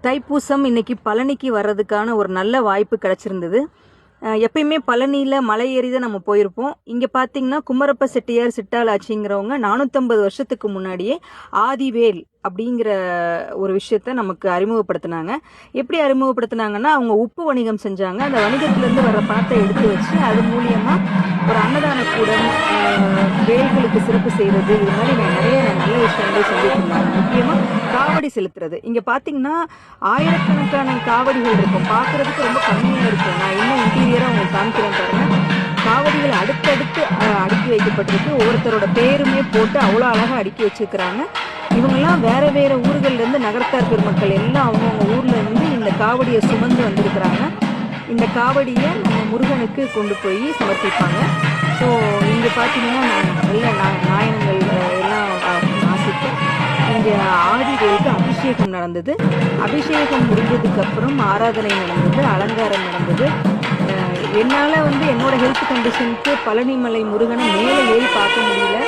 தைப்பூசம் இன்னைக்கு பழனிக்கு வர்றதுக்கான ஒரு நல்ல வாய்ப்பு கிடைச்சிருந்தது. எப்பயுமே பழனியில் மலை ஏறி தான் நம்ம போயிருப்போம். இங்கே பார்த்தீங்கன்னா குமரப்ப செட்டியார் சிட்டாலாச்சிங்கிறவங்க 450 வருஷத்துக்கு முன்னாடியே ஆதிவேல் அப்படிங்கிற ஒரு விஷயத்த நமக்கு அறிமுகப்படுத்தினாங்க. எப்படி அறிமுகப்படுத்தினாங்கன்னா, அவங்க உப்பு வணிகம் செஞ்சாங்க. அந்த வணிகத்திலேருந்து வர்ற பணத்தை எடுத்து வச்சு அது மூலியமாக ஒரு அன்னதான கூடம், வேல்களுக்கு சிறப்பு செய்கிறது, இது மாதிரி நிறைய நல்ல விஷயங்கள் செஞ்சுட்டு இருந்தாங்க. முக்கியமாக காவடி செலுத்துறது. இங்கே பார்த்தீங்கன்னா ஆயிரக்கணக்கான காவடிகள் இருக்கும். பார்க்குறதுக்கு ரொம்ப கம்மியாக இருக்கும். நான் இன்னும் இன்டீரியராக உங்களுக்கு காமிக்கிறேன் பாருங்க. காவடிகள் அடுத்தடுத்து அடுக்கி வைக்கப்பட்டிருக்கு. ஒவ்வொருத்தரோட பேருமே போட்டு அவ்வளோ அழகாக அடுக்கி வச்சுருக்கிறாங்க. இவங்கெல்லாம் வேற வேற ஊர்கள்லேருந்து நகரத்தார் பெருமக்கள் எல்லாம் அவங்கவுங்க ஊர்ல இருந்து இந்த காவடியை சுமந்து வந்திருக்கிறாங்க. இந்த காவடியை நம்ம முருகனுக்கு கொண்டு போய் சமர்ப்பிப்பாங்க. ஸோ இங்கே பார்த்தீங்கன்னா நல்ல நாயனங்கள் எல்லாம் வாசித்து இங்கே ஆதிவேலுக்கு அபிஷேகம் நடந்தது. அபிஷேகம் முடிஞ்சதுக்கு அப்புறம் ஆராதனை நடந்தது, அலங்காரம் நடந்தது. என்னால் என்னோட ஹெல்த் கண்டிஷனுக்கு பழனிமலை முருகனை மேலே ஏறி பார்க்க முடியல.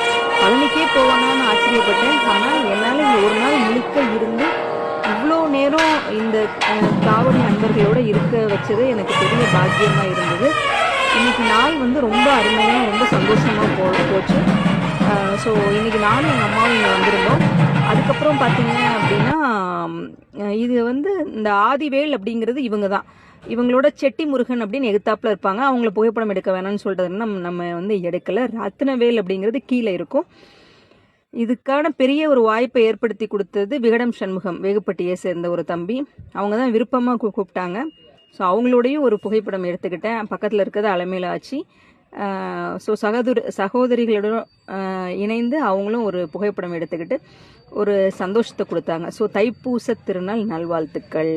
பழனிக்கே போவானான்னு ஆச்சரியப்பட்டேன். ஆனால் என்னால் இங்கே ஒரு நாள் முழுக்க இருந்து இவ்வளோ நேரம் இந்த காவடி நண்பர்களோடு இருக்க வச்சது எனக்கு பெரிய பாக்கியமாக இருந்தது. இன்னைக்கு நாள் ரொம்ப அருமையாக ரொம்ப சந்தோஷமாக போச்சு. ஸோ இன்னைக்கு நானும் எங்கள் அம்மாவும் இங்கே வந்திருந்தோம். அதுக்கப்புறம் பார்த்தீங்க அப்படின்னா, இது இந்த ஆதிவேல் அப்படிங்கிறது இவங்க தான். இவங்களோட செட்டி முருகன் அப்படின்னு எகுத்தாப்புல இருப்பாங்க. அவங்கள புகைப்படம் எடுக்க வேணாம்னு சொல்றதுன்னா நம்ம எடுக்கல. ரத்னவேல் அப்படிங்கிறது கீழே இருக்கும். இதுக்கான பெரிய ஒரு வாய்ப்பை ஏற்படுத்தி கொடுத்தது விகடம் சண்முகம், வேகுப்பட்டியை சேர்ந்த ஒரு தம்பி. அவங்க தான் விருப்பமாக கூப்பிட்டாங்க. ஸோ அவங்களோடையும் ஒரு புகைப்படம் எடுத்துக்கிட்டேன். பக்கத்தில் இருக்கிறது அலமேல ஆச்சி. ஸோ சகோதரிகளோட இணைந்து அவங்களும் ஒரு புகைப்படம் எடுத்துக்கிட்டு ஒரு சந்தோஷத்தை கொடுத்தாங்க. ஸோ தைப்பூச திருநாள் நல்வாழ்த்துக்கள்.